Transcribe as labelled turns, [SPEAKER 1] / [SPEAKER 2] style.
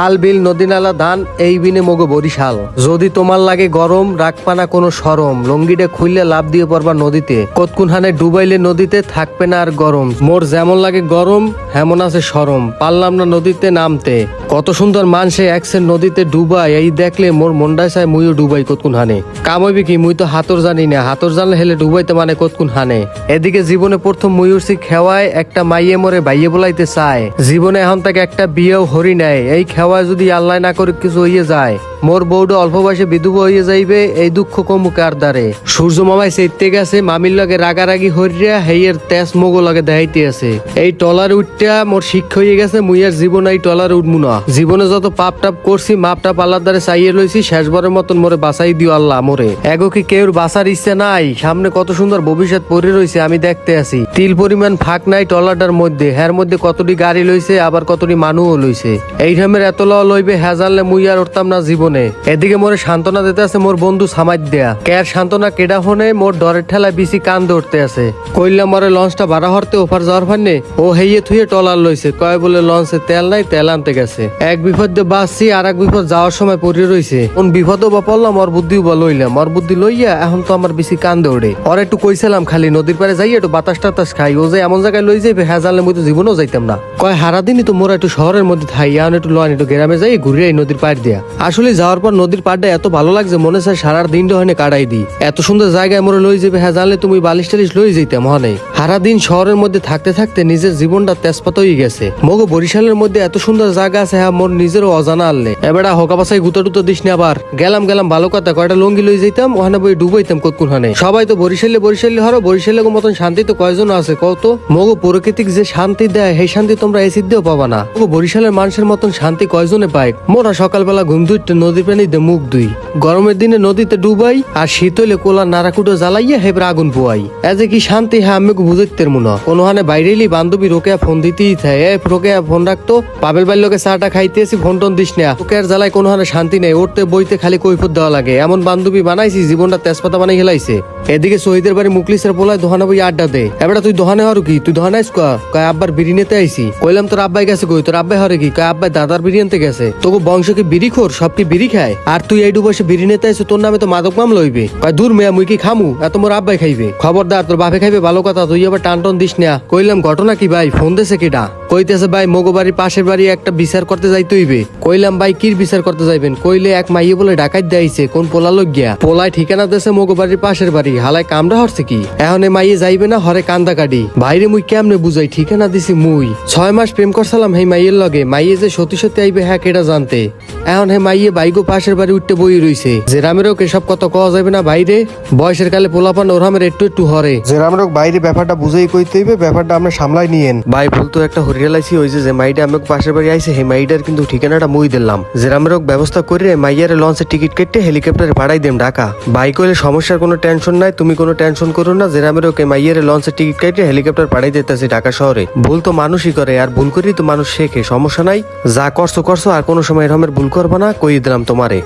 [SPEAKER 1] খাল বিল নদী নালা ধান এই বিনে মগো বরিশাল। যদি তোমার লাগে গরম রাখবা না কোনো সরম, লঙ্গিটা খুললে লাভ দিয়ে পড়বা নদীতে, কতক্ষণহানে ডুবাইলে নদীতে থাকবে না আর গরম। মোর যেমন লাগে গরম হেমন আছে সরম, পারলাম না নদীতে নামতে। কত সুন্দর মানসে একসের নদীতে ডুবাই, এই দেখলে মোর মন্ডায় চায় মুইও ডুবাই কতক্ষণহানে। কামাইবি কি, মুই তো হাতর জানি না, হাতর জানলে হেলে ডুবাইতে মানে কতক্ষণহানে। এদিকে জীবনে প্রথম মুই উঠছি খেওয়ায়, একটা মাইয়ে মোরে বাইয়ে বলাইতে চায়। জীবনে এখন তাকে একটা বিয়েও হরি নেয়, এই খেওয়ায় যদি আল্লাহ না করে কিছু হইয়ে যায়, মোর বউটা অল্প বয়সে বিধবা হইয়া যাইবে, এই দুঃখ কমুকে আর দ্বারে। সূর্য মামাই সেইতে গেছে, মামির লগে রাগারাগি হরিয়া হেইয়ের তেজ মোগো লগে দেখাইতে আছে। এই টলার উঠটা মোর শিক্ষা হয়ে গেছে, মুই আর জীবন এই টলার উঠবো না। জীবনে যত পাপ টাপ করছি মাপ টাপ আল্লাহর দ্বারে চাইয়ে লইছি, শেষবারের মতন মোরে বাঁচাই দিও আল্লাহ মোরে। এগো কি কেউর বাঁচার ইচ্ছে নাই? সামনে কত সুন্দর ভবিষ্যৎ পড়ে রয়েছে, আমি দেখতে আছি। তিল পরিমাণ ফাঁক নাই টলারটার মধ্যে, হ্যার মধ্যে কতটি গাড়ি লইছে আবার কতটি মানুষও লইছে। এই ঢামের এত লইবে হ্যাঁ জানলে মুই আর উঠতাম না জীবনে। এদিকে মোরে সান্ত্বনা দিতে আছে মোর বন্ধু সামাজ দেয়া। কেয়ার সান্ত্বনা কেডা ফোনে মোর ডরের ঠেলায় বিসি কান ধরতে আছে। কইলাম মরে লঞ্চটা ভাড়া হরতে ওফার যাওয়ার ফান্নে ও হেইয়ে থুয়ে টলার লইছে, কয় বলে লঞ্চে তেল নাই, তেল আনতে গেছে। এক বিপদ দিয়ে বাঁচছি, আর এক বিপদ যাওয়ার সময় পড়ে রইছে। কোন বিপদও বা পড়লাম, ওর বুদ্ধিও বা লইলাম। ওর বুদ্ধি লইয়া এখন তো আমার বেশি কান দৌড়ে। ওর একটু কইছিলাম খালি নদীর পারে যাই একটু বাতাস টাতাস খাই, ও যে এমন জায়গায় লই যাইবে হ্যাঁ জানলে মুই তো জীবনেও যাইতাম না। কয় হারাদিনই তো মোরা একটু শহরের মধ্যে থাই, এখন একটু লয় একটু গ্রামে যাই ঘুরে এই নদীর পাড় দিয়া। আসলে যাওয়ার পর নদীর পাড়টা এত ভালো লাগছে, মনে চায় সারার দিনটা হয় কাটাই দিই। এত সুন্দর জায়গায় মোরে লই যাবে হ্যাঁ জানলে তুমি বালিশ টালিশ লই যাইতাম হনে। সারাদিন শহরের মধ্যে থাকতে থাকতে নিজের জীবনটা তেজপাত হয়ে গেছে। মগো বরিশালের মধ্যে এত সুন্দর জায়গা আছে হ্যাঁ মোর নিজেরও অজানা আনলে। এবারে হোকা বাসাই গুতা টুতো দিস না আবার। গেলাম ভালো কথা, কয়টা লঙ্গি লই যাইতাম, ওখানে বই ডুবাইতাম কতক্ষণে। সবাই তো বরিশালে হরো, বরিশালের মতন শান্তি তো কয়জন আছে কত? মগো প্রকৃতিক যে শান্তি দেয় সেই শান্তি তোমরা এই সিদ্ধেও পাবা না। মগো বরিশালের মানুষের মতন শান্তি কয়জনে পায়? মোরা সকালবেলা ঘুম ধুইতে নদী পানিতে মুখ ধুই, গরমের দিনে নদীতে ডুবাই, আর শীত হইলে কোলা নারাকুটো জ্বালাইয়া হেবরে আগুন পোয়াই। এ যে কি শান্তি হ্যাঁ আমি বুঝতে মনে। কোনোখানে বাইরেলি বান্ধবী রোকেয়া ফোন দিতেই থাকে, রোকেয়া ফোন রাখতো, পাবেল বাড়ির লোকে চাটা খাইতেছি ফোন টোন দিস না। রোকেয়ার জ্বালায় কোনোখানে শান্তি নেই, উঠতে বইতে খালি কৈফত দেওয়া লাগে। এমন বান্ধবী বানাইছি জীবনটা তেজপাতা বানাই হেলাইছে। এদিকে শহীদের বাড়ি মুকলিসের পোলায় দোহানা বই আড্ডা দে। এবারে তুই দোহানে হরু কি? তুই দোহানাইস কয় আব্বার বিড়ি নিতে আইসি। কইলাম তোর আব্বাই গেছে কই? তোর আব্বাই হরে কি? কয় আব্বাই দাদার বিড়ি আনতে গেছে। তোকে বংশ কি বিড়ি খোর? সব কি বিড়ি খায়? আর তুই এই বসে বিড়ি নিতে আইসি, তোর নামে তো মাদক মামলা হইবে। কয় দূর মেয়া মুই কি খামু? এত মোর আব্বাই খাইবে। খবরদার, তোর বাপে খাইবে ভালো কথা, তুই আবার টান টন দিস না। কইলাম ঘটনা কি ভাই? ফোন দেছে কেডা? কইতেছে ভাই মগো বাড়ির পাশের বাড়ি একটা বিচার করতে যাইতে হইবে। কইলাম ভাই কির বিচার করতে যাইবেন? কইলে এক মাইয়ে বলে ডাকাত দেয়াইছে, কোন পোলা লোক গিয়া পোলায় ঠিকানা দেছে মগো বাড়ির পাশের বাড়ি। হালায় কামড়া হরছে কি? এখন এ মাইয়ে যাইবে না হরে কান্দা কাটি। ভাইরে মুই কেমনে বুঝাই? ঠিকানা দিছি মুই। 6 মাস প্রেম করছিলাম হেই মাইয়ের লগে, মাইয়ে যে সত্যি সত্যি আইবে হ্যাঁ কেডা জানতে। এখন হে মাইয়ে বাইগো পাশের বাড়ি উঠতে বই রইছে। যে রামেরও সব কথা কওয়া যাবে না বাইরে, বয়সের কালে পোলাপান ওরামের একটু হরে। যে রামেরও বাইরে ব্যাপারটা বুঝাই কইতে হইবে, ব্যাপারটা আমরা সামলাই নিয়েন। ভাই ভুল তো একটা হরিয়ালাইছি, ওই যে মাইটা আমাকে পাশের বাড়ি আইছে হে মাইটার কিন্তু ঠিকানাটা মুই দিলাম। যে রামেরও ব্যবস্থা করে মাইয়ারে লঞ্চের টিকিট কেটে হেলিকপ্টারে পাঠাই দেম ঢাকা। বাইক হইলে সমস্যার কোনো টেনশন নাই, তুমি কোনো টেনশন করো না। যে রামেরও মাইয়ারে লঞ্চের টিকিট কেটে হেলিকপ্টার পাঠাই দিতেছি ঢাকা শহরে। ভুল তো মানুষই করে, আর ভুল করেই তো মানুষ শেখে। সমস্যা নাই, যা করছো আর কোনো সময় এরকমের ভুল করবা না, কই দিলাম তোমারে।